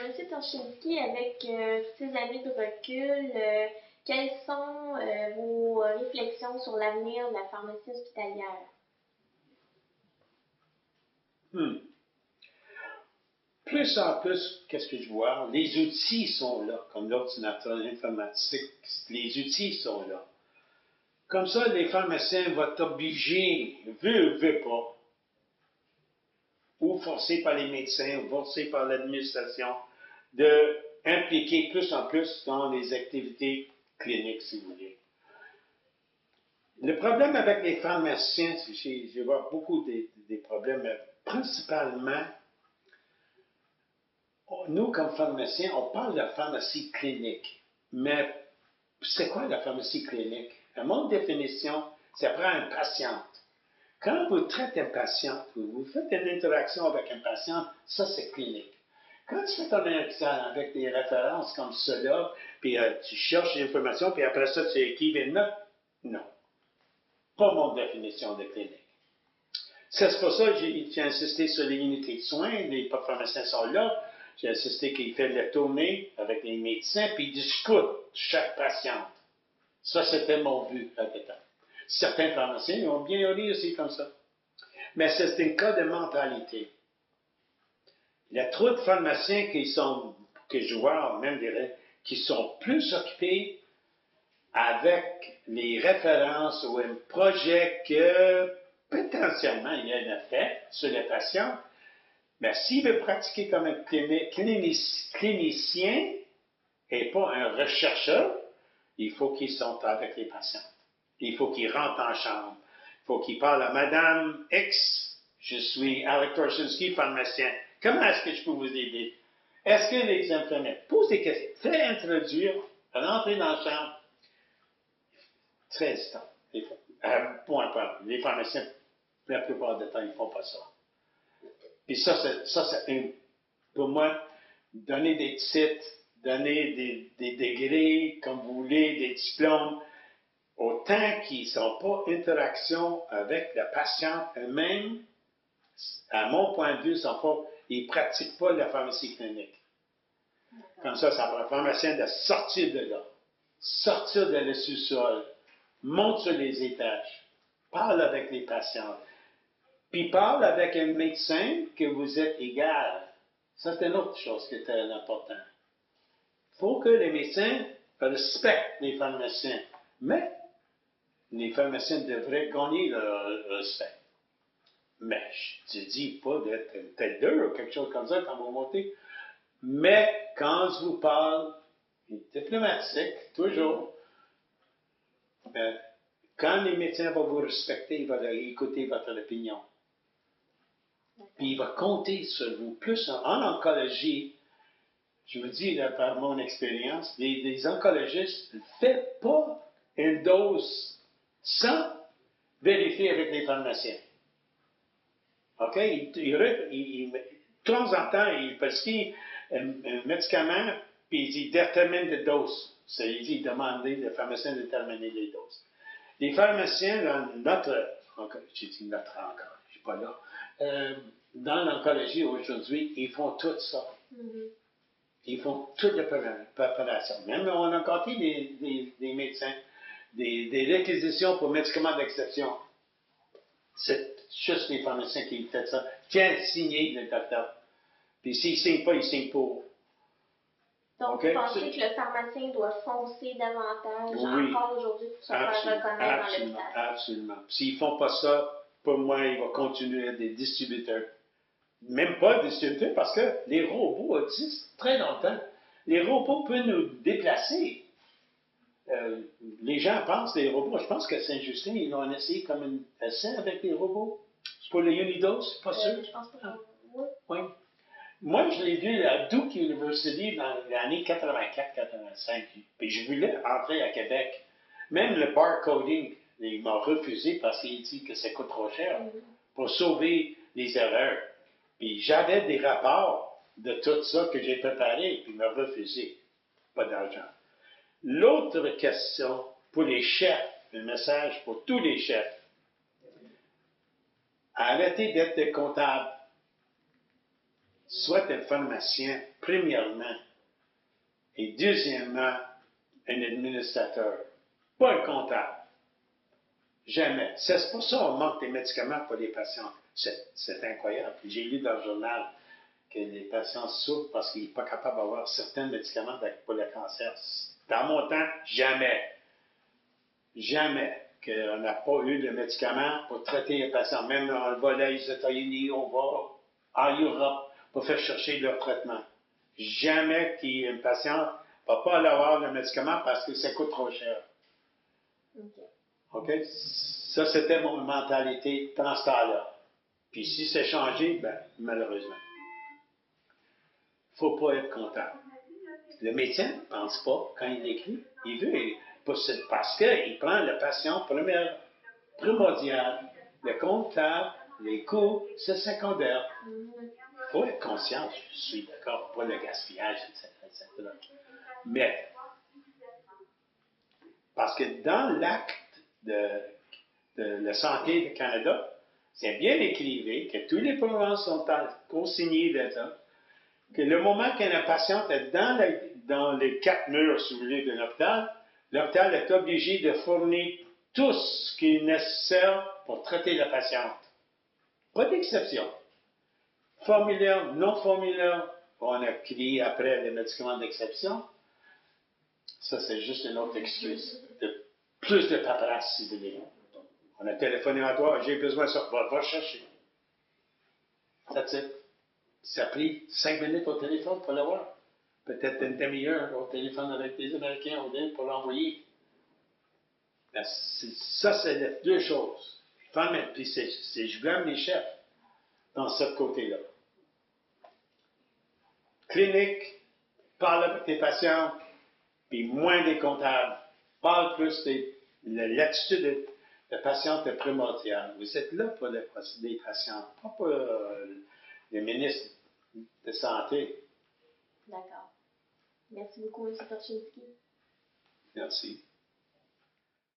Monsieur Torchinski, avec toutes ces années de recul, quelles sont vos réflexions sur l'avenir de la pharmacie hospitalière? Plus en plus, qu'est-ce que je vois? Les outils sont là, comme l'ordinateur, l'informatique, les outils sont là. Comme ça, les pharmaciens vont t'obliger, veut ou veut pas, ou forcés par les médecins, ou forcés par l'administration, d'impliquer plus en plus dans les activités cliniques, si vous voulez. Le problème avec les pharmaciens, je vois beaucoup des problèmes, mais principalement, nous, comme pharmaciens, on parle de la pharmacie clinique. Mais c'est quoi la pharmacie clinique? À mon définition, ça prend une patiente. Quand vous traitez un patient, vous faites une interaction avec un patient, ça c'est clinique. Quand tu fais ton interaction avec des références comme cela, puis tu cherches l'information, puis après ça tu écrives une note, non. Pas mon définition de clinique. C'est pour ça que j'ai insisté sur les unités de soins, les pharmaciens sont là. J'ai insisté qu'il fait la tournée avec les médecins, puis il discute chaque patiente. Ça, c'était mon but à l'époque. Certains pharmaciens ont bien réussi comme ça. Mais c'est un cas de mentalité. Il y a trop de pharmaciens que je vois, même dirais, qui sont plus occupés avec les références ou un projet que potentiellement il y a un effet sur les patients. Mais s'il veut pratiquer comme un clinicien et pas un rechercheur, il faut qu'il soit avec les patients. Il faut qu'il rentre en chambre. Il faut qu'il parle à Madame X. Je suis Alec Torchinski, pharmacien. Comment est-ce que je peux vous aider? Est-ce que les infirmiers posent des questions? Faites introduire, rentrer dans la chambre. Très hésitant. Point. Les pharmaciens, la plupart du temps, ils ne font pas ça. Puis ça, c'est pour moi, donner des titres, donner des degrés, comme vous voulez, des diplômes, autant qu'ils ne sont pas en interaction avec la patiente elle-même, à mon point de vue, ils ne pratiquent pas la pharmacie clinique. Comme ça prend un pharmacien de sortir de là, sortir de le sous-sol, monte sur les étages, parle avec les patients, puis parle avec un médecin que vous êtes égal. Ça, c'est une autre chose qui est très importante. Il faut que les médecins respectent les pharmaciens, mais les pharmaciens devraient gagner leur respect. Mais je ne dis pas d'être une tête d'eux ou quelque chose comme ça quand vous montez. Mais quand je vous parle, diplomatique, toujours, quand les médecins vont vous respecter, ils vont écouter votre opinion. Puis il va compter sur vous. Plus en oncologie, je vous dis là, par mon expérience, les oncologistes ne font pas une dose sans vérifier avec les pharmaciens. OK? De temps en temps, il prescrit un médicament, puis il détermine les doses. Il dit demander aux pharmaciens de déterminer les doses. Les pharmaciens, j'ai dit notre encore, je ne suis pas là, dans l'oncologie aujourd'hui, ils font tout ça. Mm-hmm. Ils font toute la préparation. Même on a encore des médecins, des réquisitions pour médicaments d'exception. C'est juste les pharmaciens qui font ça. Tiens, signer le docteur. Puis s'il ne signe pas, il signe pour. Donc, okay? Vous pensez que le pharmacien doit foncer davantage encore aujourd'hui pour se faire reconnaître dans l'hôpital? Absolument. S'ils ne font pas ça, pour moi, ils vont continuer à être des distributeurs. Même pas distributeurs, parce que les robots existent très longtemps. Les robots peuvent nous déplacer. Les gens pensent les robots. Je pense qu'à Saint-Justin, ils ont essayé comme un essai avec les robots. Pour les Unidose, pas sûr. Je pense pas. Oui. Moi, je l'ai vu à Duke University dans l'année 84-85. Puis je voulais entrer à Québec. Même le barcoding, il m'a refusé parce qu'il dit que ça coûte trop cher pour sauver les erreurs. Puis j'avais des rapports de tout ça que j'ai préparé, puis il m'a refusé. Pas d'argent. L'autre question pour les chefs, un message pour tous les chefs. Arrêtez d'être des comptables. Sois un pharmacien, premièrement, et deuxièmement, un administrateur, pas un comptable. Jamais. C'est pour ça qu'on manque des médicaments pour les patients. C'est incroyable. J'ai lu dans le journal que les patients souffrent parce qu'ils ne sont pas capables d'avoir certains médicaments pour le cancer. Dans mon temps, jamais. Jamais qu'on n'a pas eu de médicaments pour traiter les patients. Même on va aux États-Unis, on va en Europe pour faire chercher leur traitement. Jamais qu'un patient ne va pas avoir le médicament parce que ça coûte trop cher. OK? Ça, c'était mon mentalité dans ce temps-là. Puis si c'est changé, ben, malheureusement. Il ne faut pas être comptable. Le médecin ne pense pas quand il écrit. Il veut, parce qu'il prend le patient primordial. Le comptable, les coûts, c'est secondaire. Il faut être conscient, je suis d'accord, pas le gaspillage, etc. Mais, parce que dans l'acte de la santé du Canada, c'est bien écrit que tous les programmes sont co-signés d'État, que le moment qu'un patient est dans les 4 murs, si vous voulez, de l'hôpital est obligé de fournir tout ce qui est nécessaire pour traiter la patiente. Pas d'exception. Formulaire, non formulaire, on a créé après les médicaments d'exception. Ça, c'est juste une autre excuse. Plus de paperasse, si vous voulez. On a téléphoné à toi, j'ai besoin de ça. Va chercher. That's it. Ça a pris 5 minutes au téléphone pour l'avoir. Peut-être une demi-heure au téléphone avec des Américains pour l'envoyer. Ça, c'est les deux choses. Puis je blâme les chefs dans ce côté-là. Clinique, parle avec tes patients, puis moins des comptables. Parle plus l'attitude de patiente est primordiale. Vous êtes là pour les patients, pas pour le ministre de Santé. D'accord. Merci beaucoup, M. Torchinski. Merci.